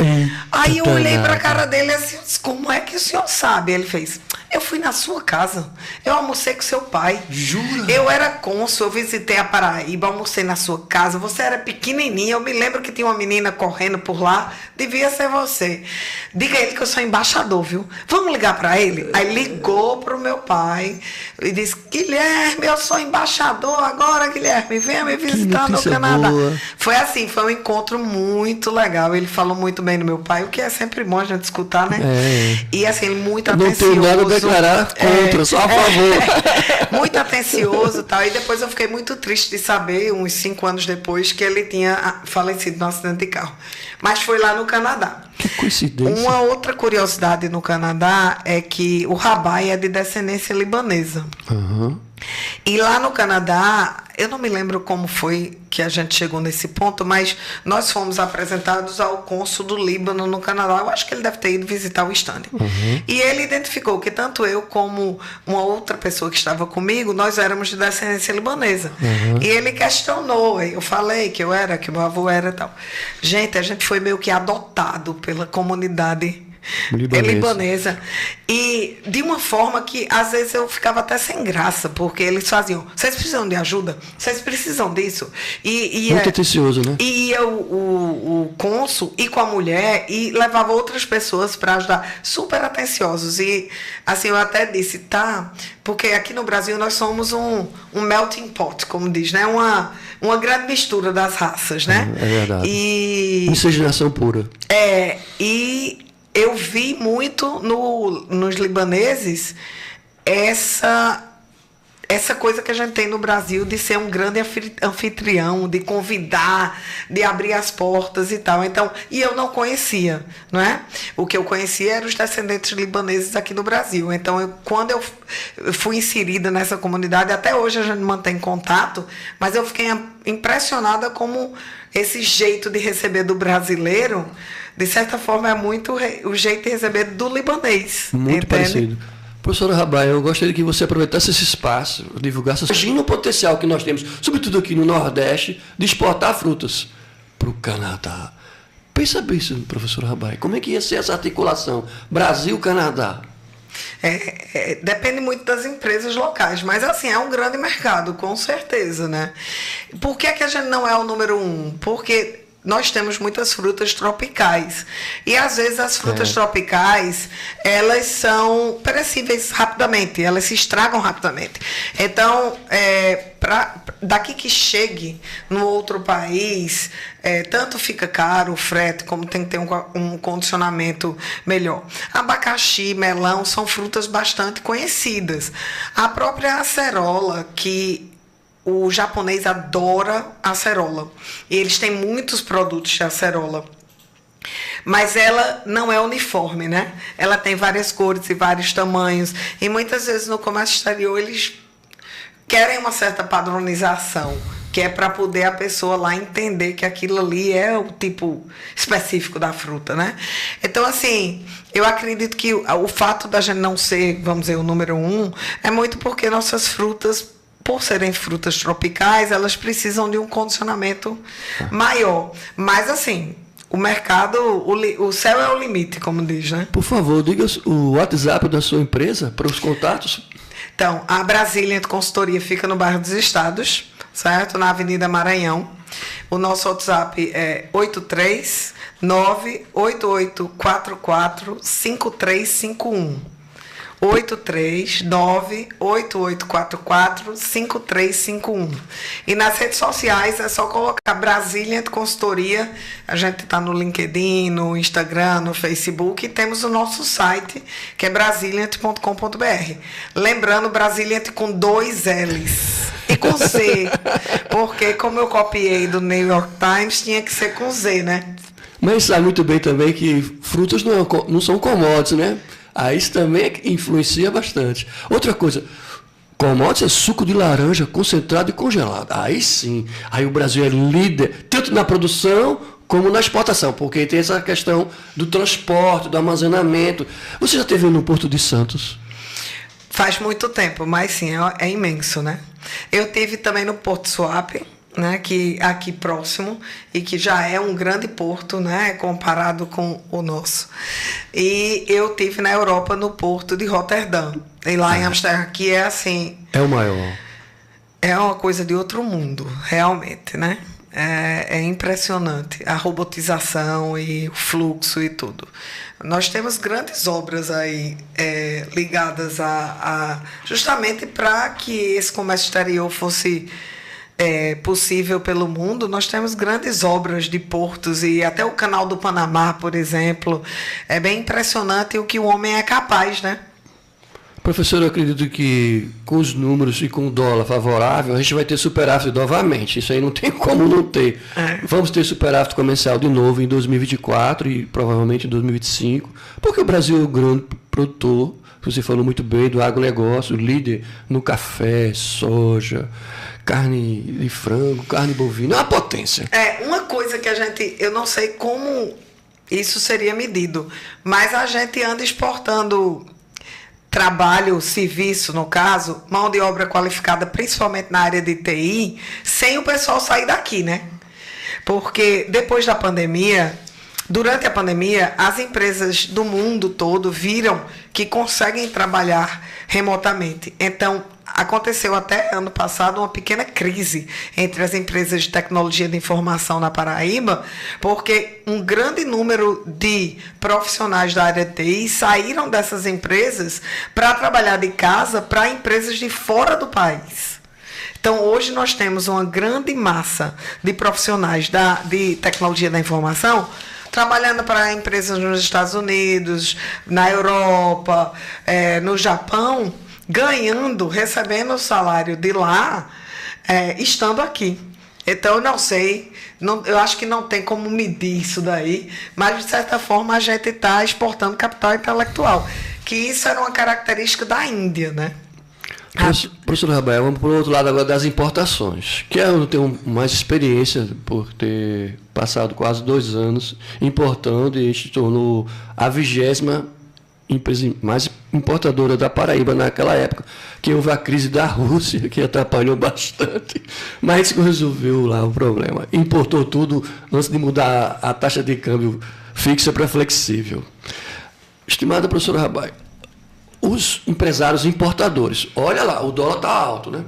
Aí eu olhei para a cara dele assim, como é que o senhor sabe? Ele fez: eu fui na sua casa, eu almocei com seu pai. Jura? Eu era cônsul, eu visitei a Paraíba, almocei na sua casa, você era pequenininha, eu me lembro que tinha uma menina correndo por lá, devia ser você. Diga a ele que eu sou embaixador, viu? Vamos ligar para ele? Aí ligou pro meu pai e disse: Guilherme, eu sou embaixador agora, Guilherme, venha me visitar no Canadá. Boa. Foi assim, foi um encontro muito legal, ele falou muito bem do meu pai, o que é sempre bom a gente escutar, né? E assim, ele muito atencioso. Não tem nada a declarar contra, só a favor. Muito atencioso e tal. E depois eu fiquei muito triste de saber, uns 5 anos depois, que ele tinha falecido num acidente de carro. Mas foi lá no Canadá. Que coincidência. Uma outra curiosidade no Canadá é que o Rabai é de descendência libanesa. E lá no Canadá, eu não me lembro como foi que a gente chegou nesse ponto, mas nós fomos apresentados ao cônsul do Líbano no Canadá. Eu acho que ele deve ter ido visitar o stand. E ele identificou que tanto eu como uma outra pessoa que estava comigo, nós éramos de descendência libanesa. E ele questionou, eu falei que eu era, que meu avô era e tal. Gente, a gente foi meio que adotado pela comunidade libanesa. E de uma forma que às vezes eu ficava até sem graça, porque eles faziam: vocês precisam de ajuda? Vocês precisam disso? Muito atencioso, né? E ia o cônsul e com a mulher e levava outras pessoas para ajudar, super atenciosos. E assim, eu até disse, porque aqui no Brasil nós somos um melting pot, como diz, né? Uma grande mistura das raças, né? É verdade. Miscigenação pura. E eu vi muito nos libaneses essa coisa que a gente tem no Brasil de ser um grande anfitrião, de convidar, de abrir as portas e tal. Então, e eu não conhecia, não é? O que eu conhecia eram os descendentes libaneses aqui no Brasil. Então, quando eu fui inserida nessa comunidade, até hoje a gente mantém contato, mas eu fiquei impressionada como esse jeito de receber do brasileiro, de certa forma, é muito o jeito de receber do libanês. Muito parecido. Professora Rabai, eu gostaria que você aproveitasse esse espaço, divulgasse. Imagina o potencial que nós temos, sobretudo aqui no Nordeste, de exportar frutas para o Canadá. Pensa bem isso, professora Rabai. Como é que ia ser essa articulação Brasil-Canadá? Depende muito das empresas locais, mas assim, é um grande mercado, com certeza, né? Por que a gente não é o número 1? Porque nós temos muitas frutas tropicais. E, às vezes, as frutas tropicais, elas são perecíveis rapidamente, elas se estragam rapidamente. Então, daqui que chegue no outro país, tanto fica caro o frete, como tem que ter um condicionamento melhor. Abacaxi, melão, são frutas bastante conhecidas. A própria acerola, que o japonês adora acerola. E eles têm muitos produtos de acerola. Mas ela não é uniforme, né? Ela tem várias cores e vários tamanhos. E muitas vezes no comércio exterior eles querem uma certa padronização, que é para poder a pessoa lá entender que aquilo ali é o tipo específico da fruta, né? Então, assim, eu acredito que o fato da gente não ser, vamos dizer, o número 1, é muito porque nossas frutas, por serem frutas tropicais, elas precisam de um condicionamento maior. Mas, assim, o mercado, o céu é o limite, como diz, né? Por favor, diga o WhatsApp da sua empresa para os contatos. Então, a Brasília Consultoria fica no bairro dos Estados, certo? Na Avenida Maranhão. O nosso WhatsApp é 839-8844-5351. 839-8844-5351. E nas redes sociais é só colocar Brasília Consultoria. A gente está no LinkedIn, no Instagram, no Facebook, e temos o nosso site, que é brasilient.com.br. Lembrando, Brasiliant com 2 L's e com Z, porque como eu copiei do New York Times, tinha que ser com Z, né? Mas sabe muito bem também que frutas não são commodities, né? Aí isso também influencia bastante. Outra coisa, commodities é suco de laranja concentrado e congelado. Aí sim, aí o Brasil é líder, tanto na produção como na exportação, porque tem essa questão do transporte, do armazenamento. Você já esteve no Porto de Santos? Faz muito tempo, mas sim, é imenso, né? Eu tive também no Porto Suape, né, que aqui próximo, e que já é um grande porto, né, comparado com o nosso. E eu tive na Europa no Porto de Roterdã, e lá em Amsterdã, que é assim... É o maior. É uma coisa de outro mundo, realmente, né? É impressionante a robotização e o fluxo e tudo. Nós temos grandes obras aí ligadas justamente para que esse comércio exterior fosse possível pelo mundo. Nós temos grandes obras de portos e até o Canal do Panamá, por exemplo. É bem impressionante o que o homem é capaz, né? Professor, eu acredito que com os números e com o dólar favorável, a gente vai ter superávit novamente. Isso aí não tem como não ter. Vamos ter superávit comercial de novo em 2024 e provavelmente em 2025, porque o Brasil é o grande produtor, você falou muito bem, do agronegócio, líder no café, soja, carne de frango, carne bovina, é uma potência. Uma coisa que eu não sei como isso seria medido, mas a gente anda exportando trabalho, serviço, no caso, mão de obra qualificada, principalmente na área de TI, sem o pessoal sair daqui, né? Porque depois da pandemia, durante a pandemia, as empresas do mundo todo viram que conseguem trabalhar remotamente. Então, aconteceu até ano passado uma pequena crise entre as empresas de tecnologia de informação na Paraíba, porque um grande número de profissionais da área de TI saíram dessas empresas para trabalhar de casa para empresas de fora do país. Então, hoje nós temos uma grande massa de profissionais de tecnologia da informação trabalhando para empresas nos Estados Unidos, na Europa, no Japão, ganhando, recebendo o salário de lá, estando aqui. Então, eu não sei, eu acho que não tem como medir isso daí, mas, de certa forma, a gente está exportando capital intelectual, que isso era uma característica da Índia, né? Professor Rabael, vamos para o outro lado agora das importações, que eu tenho mais experiência por ter passado quase 2 anos importando, e a gente tornou a 20ª empresa mais importadora da Paraíba naquela época, que houve a crise da Rússia, que atrapalhou bastante, mas resolveu lá o problema. Importou tudo antes de mudar a taxa de câmbio fixa para flexível. Estimada professora Rabael, os empresários importadores, olha lá, o dólar está alto, né?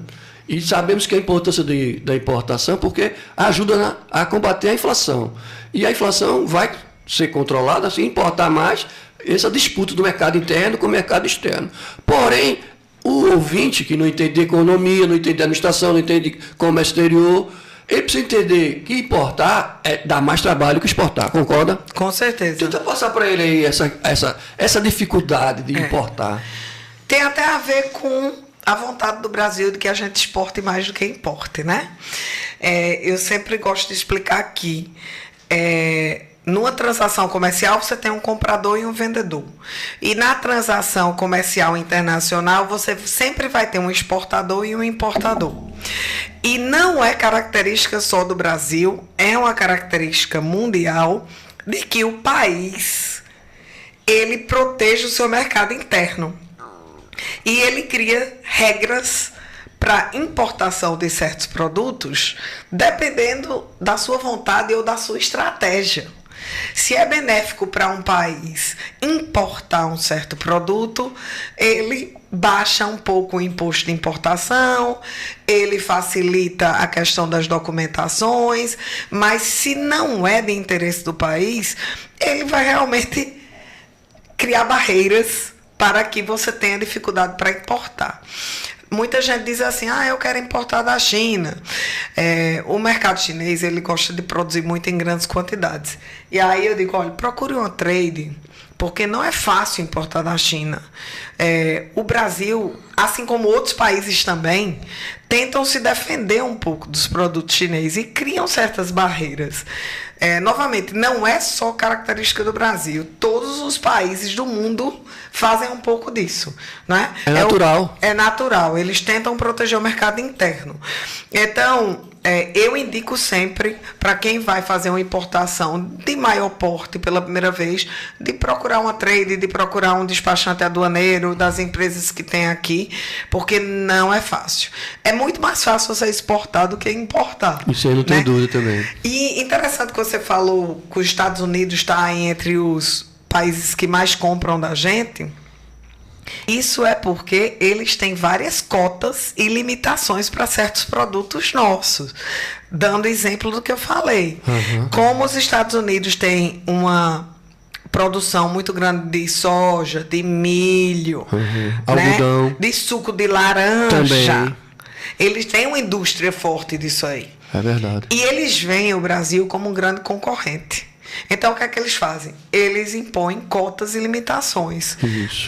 E sabemos que a importância da importação, porque ajuda a combater a inflação. E a inflação vai ser controlada se importar mais, essa disputa do mercado interno com o mercado externo. Porém, o ouvinte que não entende de economia, não entende de administração, não entende de comércio exterior, ele precisa entender que importar dá mais trabalho que exportar, concorda? Com certeza. Tenta passar para ele aí essa dificuldade de importar. Tem até a ver com a vontade do Brasil de que a gente exporte mais do que importe, né? Eu sempre gosto de explicar aqui. Numa transação comercial, você tem um comprador e um vendedor. E na transação comercial internacional, você sempre vai ter um exportador e um importador. E não é característica só do Brasil, é uma característica mundial de que o país, ele protege o seu mercado interno. E ele cria regras para importação de certos produtos, dependendo da sua vontade ou da sua estratégia. Se é benéfico para um país importar um certo produto, ele baixa um pouco o imposto de importação, ele facilita a questão das documentações, mas se não é de interesse do país, ele vai realmente criar barreiras para que você tenha dificuldade para importar. Muita gente diz assim, eu quero importar da China. O mercado chinês, ele gosta de produzir muito em grandes quantidades. E aí eu digo, olha, procure uma trade, porque não é fácil importar da China. O Brasil, assim como outros países também, tentam se defender um pouco dos produtos chineses e criam certas barreiras. Novamente, não é só característica do Brasil. Todos os países do mundo fazem um pouco disso, né? É natural. É natural. Eles tentam proteger o mercado interno. Então, eu indico sempre, para quem vai fazer uma importação de maior porte pela primeira vez, de procurar uma trade, de procurar um despachante aduaneiro das empresas que tem aqui, porque não é fácil. É muito mais fácil você exportar do que importar. Isso aí não tem dúvida também. E interessante que você falou que os Estados Unidos está entre os países que mais compram da gente. Isso é porque eles têm várias cotas e limitações para certos produtos nossos. Dando exemplo do que eu falei. Como os Estados Unidos têm uma produção muito grande de soja, de milho, né? Algodão, de suco de laranja. também. Eles têm uma indústria forte disso aí. É verdade. E eles veem o Brasil como um grande concorrente. Então, o que é que eles fazem? Eles impõem cotas e limitações. Isso.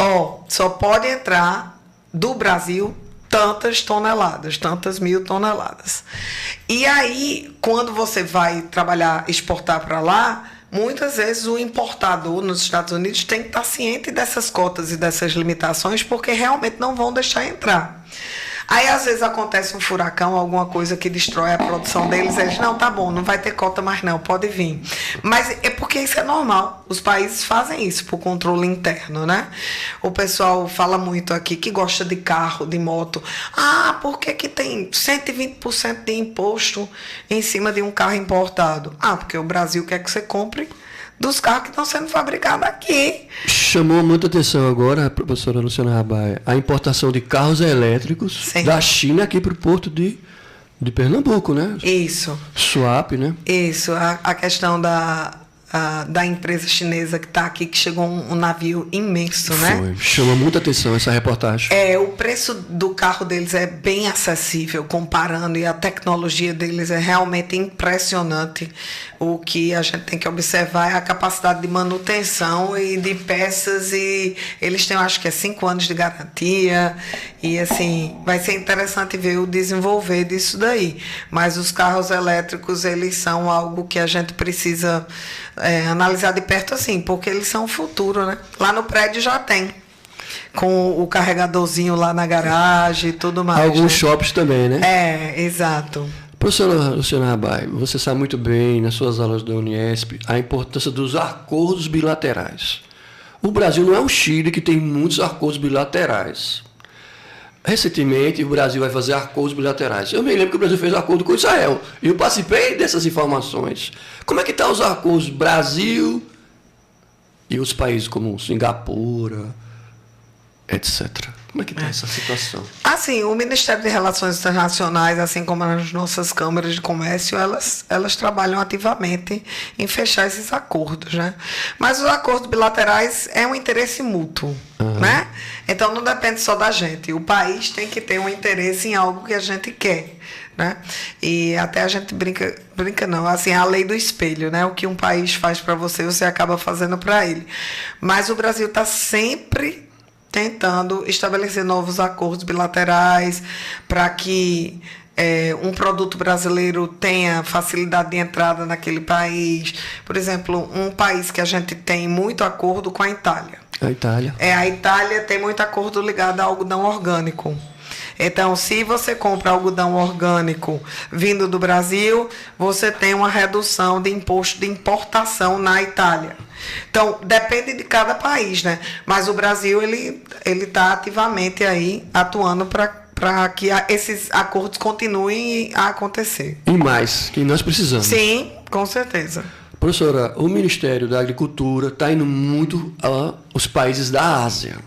Só pode entrar do Brasil tantas toneladas, tantas 1.000 toneladas. E aí, quando você vai trabalhar, exportar para lá, muitas vezes o importador nos Estados Unidos tem que estar ciente dessas cotas e dessas limitações, porque realmente não vão deixar entrar. Aí, às vezes, acontece um furacão, alguma coisa que destrói a produção deles. Eles, não, tá bom, não vai ter cota mais não, pode vir. Mas é porque isso é normal. Os países fazem isso por controle interno, né? O pessoal fala muito aqui que gosta de carro, de moto. Ah, por que que tem 120% de imposto em cima de um carro importado? Ah, porque o Brasil quer que você compre dos carros que estão sendo fabricados aqui. Chamou muita atenção agora, a professora Luciana Rabaia, a importação de carros elétricos da China aqui para o porto de Pernambuco, né? Isso. Swap, né? Isso, a questão da empresa chinesa que está aqui, que chegou um navio imenso, né? Foi. Chama muita atenção essa reportagem. O preço do carro deles é bem acessível, comparando, e a tecnologia deles é realmente impressionante. O que a gente tem que observar é a capacidade de manutenção e de peças, e eles têm, acho que 5 anos de garantia, e assim, vai ser interessante ver o desenvolver disso daí. Mas os carros elétricos, eles são algo que a gente precisa analisar de perto, assim, porque eles são o futuro, né? Lá no prédio já tem, com o carregadorzinho lá na garagem e tudo mais. Alguns shops também, né? Exato. Professora Luciana Rabaia, você sabe muito bem, nas suas aulas da Uniesp, a importância dos acordos bilaterais. O Brasil não é um Chile que tem muitos acordos bilaterais. Recentemente, o Brasil vai fazer acordos bilaterais. Eu me lembro que o Brasil fez acordo com Israel. E eu participei dessas informações. Como é que estão os acordos Brasil e os países como Singapura, etc.? Como é que está essa situação? Assim, o Ministério de Relações Internacionais, assim como as nossas câmaras de comércio, elas trabalham ativamente em fechar esses acordos, né? Mas os acordos bilaterais é um interesse mútuo, né? Então não depende só da gente. O país tem que ter um interesse em algo que a gente quer, né? E até a gente brinca não, assim, a lei do espelho, né? O que um país faz para você, você acaba fazendo para ele. Mas o Brasil está sempre tentando estabelecer novos acordos bilaterais para que um produto brasileiro tenha facilidade de entrada naquele país. Por exemplo, um país que a gente tem muito acordo com a Itália. A Itália. A Itália tem muito acordo ligado ao algodão orgânico. Então, se você compra algodão orgânico vindo do Brasil, você tem uma redução de imposto de importação na Itália. Então, depende de cada país, né? Mas o Brasil, ele está ativamente aí atuando para que esses acordos continuem a acontecer. E mais, que nós precisamos. Sim, com certeza. Professora, o Ministério da Agricultura está indo muito aos países da Ásia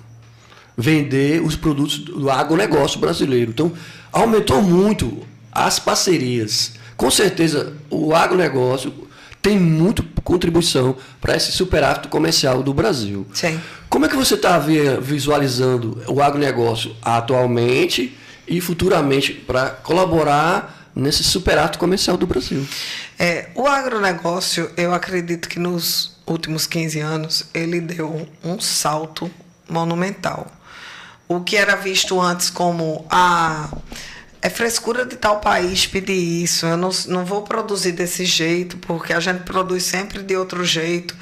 vender os produtos do agronegócio brasileiro. Então, aumentou muito as parcerias. Com certeza, o agronegócio tem muita contribuição para esse superávit comercial do Brasil. Sim. Como é que você está visualizando o agronegócio atualmente e futuramente para colaborar nesse superávit comercial do Brasil? O agronegócio, eu acredito que nos últimos 15 anos, ele deu um salto monumental. O que era visto antes como é frescura de tal país pedir isso, eu não vou produzir desse jeito, porque a gente produz sempre de outro jeito.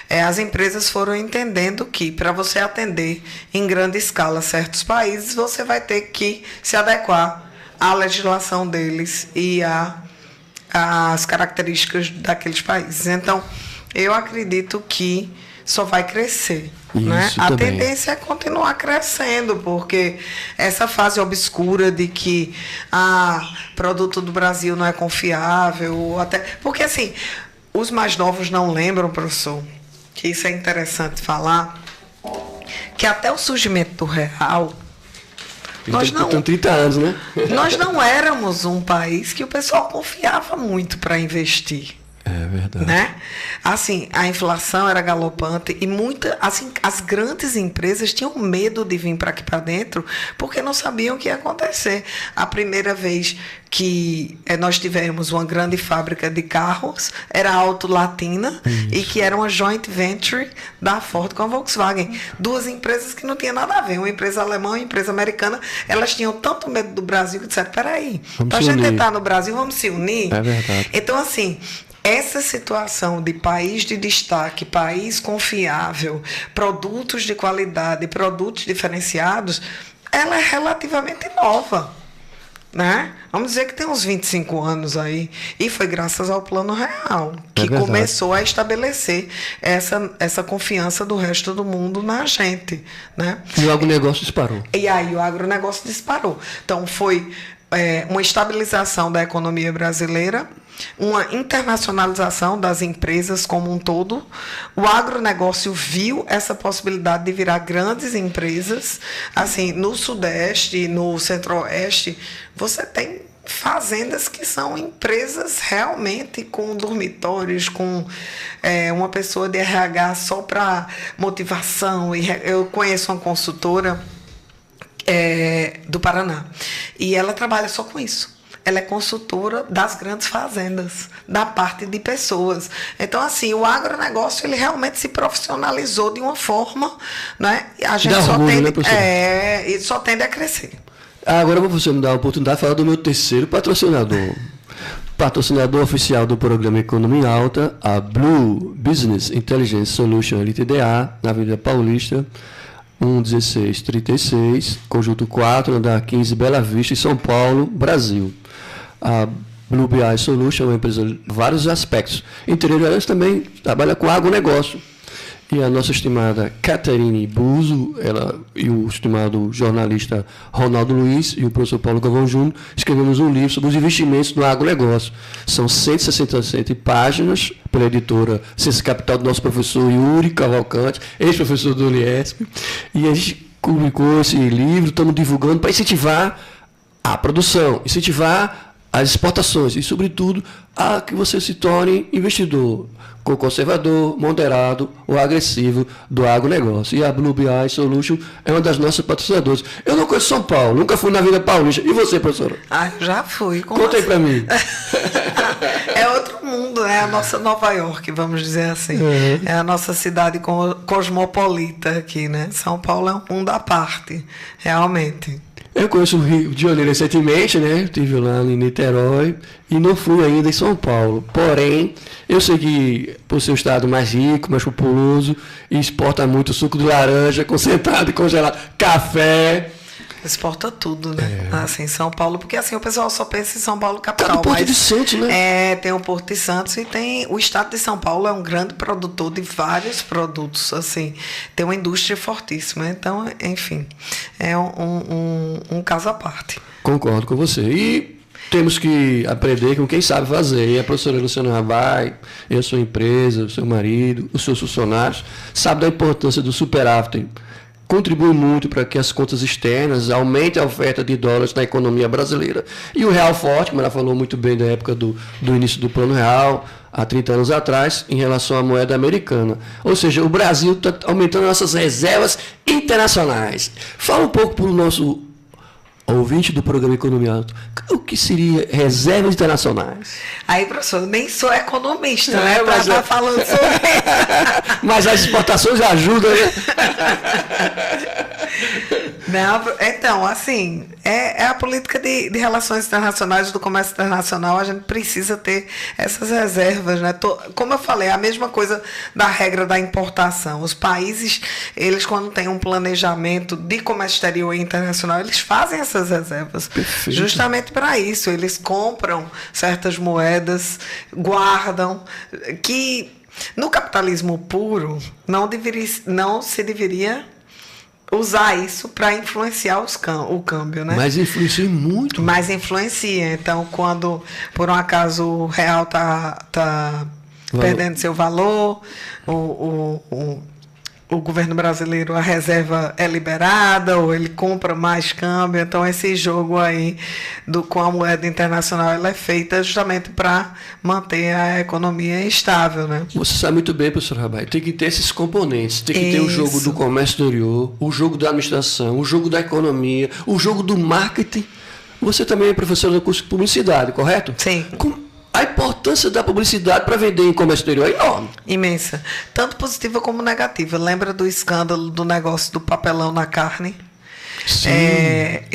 As empresas foram entendendo que para você atender em grande escala certos países, você vai ter que se adequar à legislação deles e às características daqueles países. Então, eu acredito que só vai crescer. Né? A tendência é continuar crescendo, porque essa fase obscura de que produto do Brasil não é confiável, até porque assim, os mais novos não lembram, professor, que isso é interessante falar, que até o surgimento do real, tem 30 anos, né? Nós não éramos um país que o pessoal confiava muito para investir. É verdade. Né? Assim, a inflação era galopante e as grandes empresas tinham medo de vir para aqui para dentro porque não sabiam o que ia acontecer. A primeira vez que nós tivemos uma grande fábrica de carros era a Auto Latina. Isso. E que era uma joint venture da Ford com a Volkswagen. Duas empresas que não tinham nada a ver, uma empresa alemã e uma empresa americana. Elas tinham tanto medo do Brasil que disseram, peraí, para a gente entrar no Brasil, vamos se unir? É verdade. Então, assim, essa situação de país de destaque, país confiável, produtos de qualidade, produtos diferenciados, ela é relativamente nova. Né? Vamos dizer que tem uns 25 anos aí. E foi graças ao Plano Real que começou a estabelecer essa confiança do resto do mundo na gente. Né? E o agronegócio disparou. E aí o agronegócio disparou. Então foi uma estabilização da economia brasileira, uma internacionalização das empresas como um todo. O agronegócio viu essa possibilidade de virar grandes empresas. Assim, no Sudeste, no Centro-Oeste, você tem fazendas que são empresas realmente com dormitórios, com uma pessoa de RH só para motivação. Eu conheço uma consultora do Paraná e ela trabalha só com isso. Ela é consultora das grandes fazendas, da parte de pessoas. Então, assim, o agronegócio, ele realmente se profissionalizou de uma forma, né? A gente só tende a crescer. Agora você me dar a oportunidade de falar do meu terceiro patrocinador. Patrocinador oficial do programa Economia Alta, a Blue Business Intelligence Solution LTDA, na Avenida Paulista, 11636, conjunto 4, andar 15, Bela Vista, em São Paulo, Brasil. A Blue BI Solution é uma empresa de vários aspectos. Entre eles também trabalha com agronegócio. E a nossa estimada Caterine Buzo, ela e o estimado jornalista Ronaldo Luiz e o professor Paulo Galvão Júnior escrevemos um livro sobre os investimentos no agronegócio. São 167 páginas pela editora Ciência Capital do nosso professor Yuri Cavalcante, ex-professor do Uniesp. E a gente publicou esse livro, estamos divulgando para incentivar a produção, incentivar as exportações e, sobretudo, a que você se torne investidor conservador, moderado ou agressivo do agronegócio. E a Blue BI Solution é uma das nossas patrocinadoras. Eu não conheço São Paulo, nunca fui na Vida Paulista. E você, professora? Eu já fui. Conta aí para mim. É outro mundo, é a nossa Nova York, vamos dizer assim. Uhum. É a nossa cidade cosmopolita aqui, né? São Paulo é um mundo à parte, realmente. Eu conheço o Rio de Janeiro recentemente, né? Estive lá em Niterói e não fui ainda em São Paulo. Porém, eu sei que, por ser um estado mais rico, mais populoso, exporta muito suco de laranja, concentrado e congelado, café. Exporta tudo, né? Assim, São Paulo, porque assim o pessoal só pensa em São Paulo capital. Tem o Porto de Santos, né? Tem o Porto de Santos e tem o estado de São Paulo é um grande produtor de vários produtos, assim, tem uma indústria fortíssima. Então, enfim, é um caso à parte. Concordo com você. E temos que aprender com quem sabe fazer. E a professora Luciana Rabai, e a sua empresa, o seu marido, os seus funcionários, sabe da importância do superávit. Contribui muito para que as contas externas aumentem a oferta de dólares na economia brasileira. E o real forte, como ela falou muito bem da época do início do Plano Real, há 30 anos atrás, em relação à moeda americana. Ou seja, o Brasil está aumentando nossas reservas internacionais. Fala um pouco para o nosso ouvinte do programa Economia Alta, o que seria reservas internacionais? Aí, professor, eu nem sou economista, né? Para estar falando sobre isso. Mas as exportações ajudam, né? Não, então, assim, é a política de relações internacionais, do comércio internacional, a gente precisa ter essas reservas, né? Como eu falei, é a mesma coisa da regra da importação. Os países, eles quando têm um planejamento de comércio exterior e internacional, eles fazem essas reservas. Perfeito. Justamente para isso. Eles compram certas moedas, guardam, que no capitalismo puro não se deveria usar isso para influenciar o câmbio, né? Mas influencia muito. Mas influencia. Então, quando por um acaso o real tá perdendo seu valor, o governo brasileiro, a reserva é liberada, ou ele compra mais câmbio. Então, esse jogo aí com a moeda internacional, ela é feita justamente para manter a economia estável, né? Você sabe muito bem, professor Rabai, tem que ter esses componentes. Tem que ter o jogo do comércio exterior, o jogo da administração, o jogo da economia, o jogo do marketing. Você também é professor do curso de publicidade, correto? Sim. A importância da publicidade para vender em comércio exterior é enorme. Imensa. Tanto positiva como negativa. Lembra do escândalo do negócio do papelão na carne? Sim,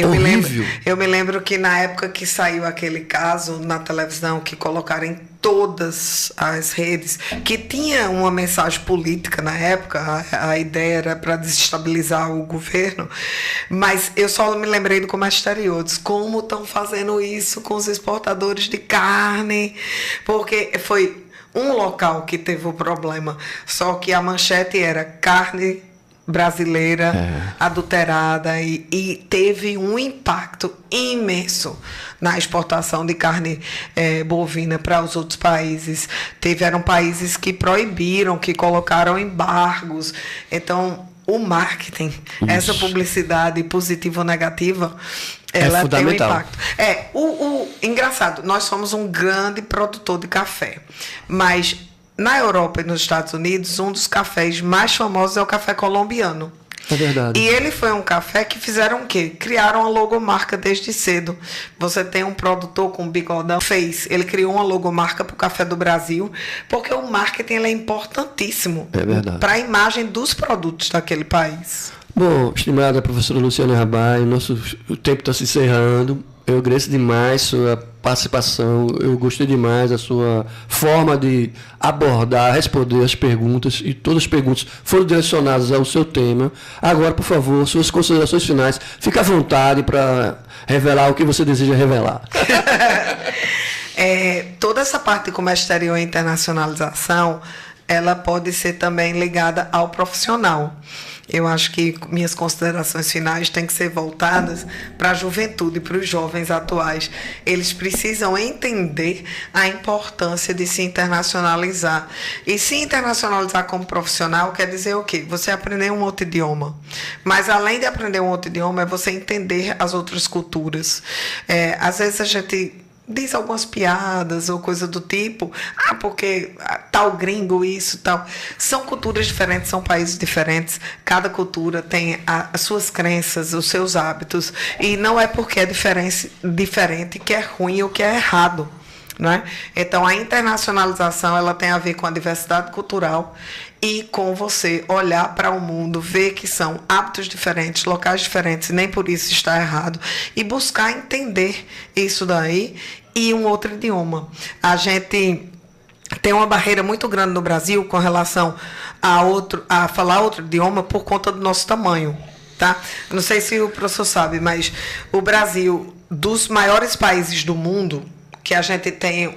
horrível. Eu me lembro que na época que saiu aquele caso na televisão, que colocaram em todas as redes, que tinha uma mensagem política na época, a ideia era para desestabilizar o governo, mas eu só me lembrei do comércio exterior, como estão fazendo isso com os exportadores de carne, porque foi um local que teve o problema, só que a manchete era carne brasileira, adulterada, e teve um impacto imenso na exportação de carne bovina para os outros países. Eram países que proibiram, que colocaram embargos. Então, o marketing, essa publicidade positiva ou negativa, ela tem um impacto. Engraçado, nós somos um grande produtor de café, mas na Europa e nos Estados Unidos, um dos cafés mais famosos é o café colombiano. É verdade. E ele foi um café que fizeram o quê? Criaram uma logomarca desde cedo. Você tem um produtor com bigodão, ele criou uma logomarca para o café do Brasil, porque o marketing é importantíssimo para a imagem dos produtos daquele país. Bom, estimada professora Luciana Rabai, o tempo está se encerrando. Eu agradeço demais sua participação, eu gostei demais da sua forma de abordar, responder as perguntas, e todas as perguntas foram direcionadas ao seu tema. Agora, por favor, suas considerações finais. Fique à vontade para revelar o que você deseja revelar. Toda essa parte de comércio exterior e internacionalização, ela pode ser também ligada ao profissional. Eu acho que minhas considerações finais têm que ser voltadas para a juventude, para os jovens atuais. Eles precisam entender a importância de se internacionalizar. E se internacionalizar como profissional quer dizer o quê? Você aprender um outro idioma. Mas, além de aprender um outro idioma, é você entender as outras culturas. Às vezes a gente diz algumas piadas ou coisa do tipo, porque tal gringo, isso, tal. São culturas diferentes, são países diferentes, cada cultura tem as suas crenças, os seus hábitos, e não é porque é diferente que é ruim ou que é errado, não é? Então, a internacionalização, ela tem a ver com a diversidade cultural e com você olhar para o mundo, ver que são hábitos diferentes, locais diferentes, e nem por isso está errado, e buscar entender isso daí e um outro idioma. A gente tem uma barreira muito grande no Brasil com relação a falar outro idioma por conta do nosso tamanho, tá? Não sei se o professor sabe, mas o Brasil, dos maiores países do mundo, que a gente tem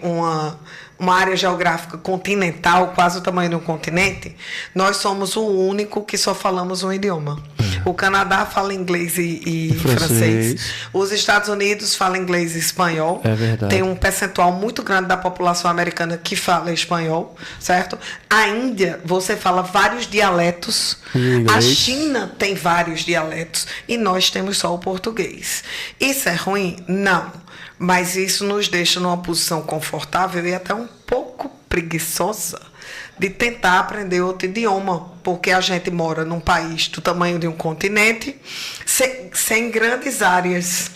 uma área geográfica continental, quase o tamanho de um continente, nós somos o único que só falamos um idioma. O Canadá fala inglês e francês. Os Estados Unidos falam inglês e espanhol. É verdade. Tem um percentual muito grande da população americana que fala espanhol, certo? A Índia, você fala vários dialetos. A China tem vários dialetos. E nós temos só o português. Isso é ruim? Não. Mas isso nos deixa numa posição confortável e até um pouco preguiçosa de tentar aprender outro idioma, porque a gente mora num país do tamanho de um continente, sem grandes áreas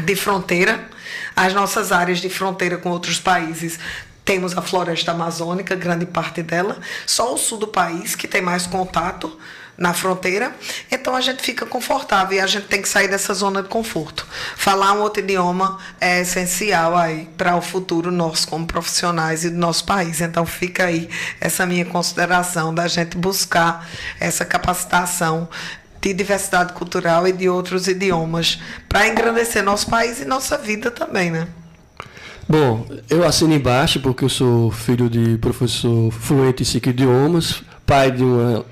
de fronteira. As nossas áreas de fronteira com outros países, temos a floresta amazônica, grande parte dela, só o sul do país que tem mais contato na fronteira, então a gente fica confortável e a gente tem que sair dessa zona de conforto. Falar um outro idioma é essencial aí para o futuro nosso como profissionais e do nosso país. Então fica aí essa minha consideração da gente buscar essa capacitação de diversidade cultural e de outros idiomas para engrandecer nosso país e nossa vida também, né? Bom, eu assino embaixo porque eu sou filho de professor fluente em 5 idiomas, pai de uma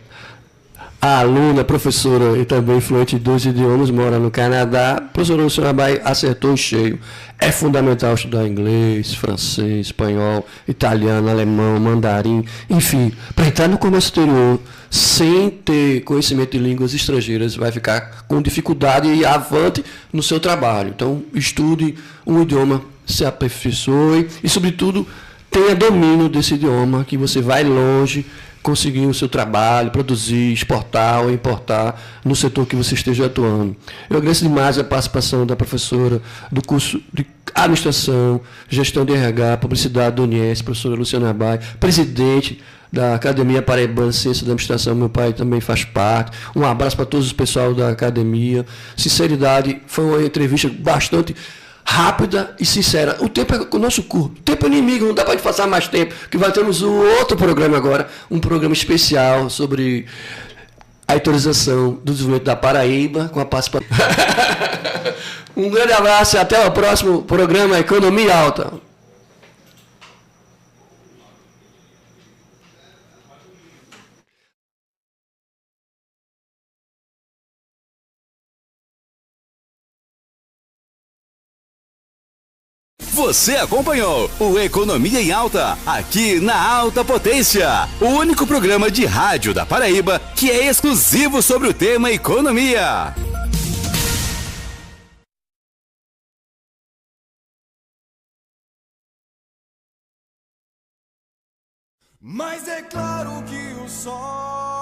aluna, professora e também fluente em 2 idiomas, mora no Canadá. A professora Luciana Bai acertou cheio. É fundamental estudar inglês, francês, espanhol, italiano, alemão, mandarim, enfim, para entrar no comércio exterior sem ter conhecimento de línguas estrangeiras, vai ficar com dificuldade e avante no seu trabalho. Então, estude um idioma, se aperfeiçoe e, sobretudo, tenha domínio desse idioma, que você vai longe, conseguir o seu trabalho, produzir, exportar ou importar no setor que você esteja atuando. Eu agradeço demais a participação da professora do curso de Administração, Gestão de RH, Publicidade do Unies, professora Luciana Bai, presidente da Academia Paraibana de Ciência da Administração, meu pai também faz parte. Um abraço para todos os pessoal da academia. Sinceridade, foi uma entrevista bastante rápida e sincera. O tempo é o nosso curto. O tempo é inimigo, não dá para passar mais tempo, que vai termos um outro programa agora, um programa especial sobre a autorização do desenvolvimento da Paraíba, com a participação. Um grande abraço e até o próximo programa Economia Alta. Você acompanhou o Economia em Alta, aqui na Alta Potência, o único programa de rádio da Paraíba que é exclusivo sobre o tema economia. Mas é claro que o sol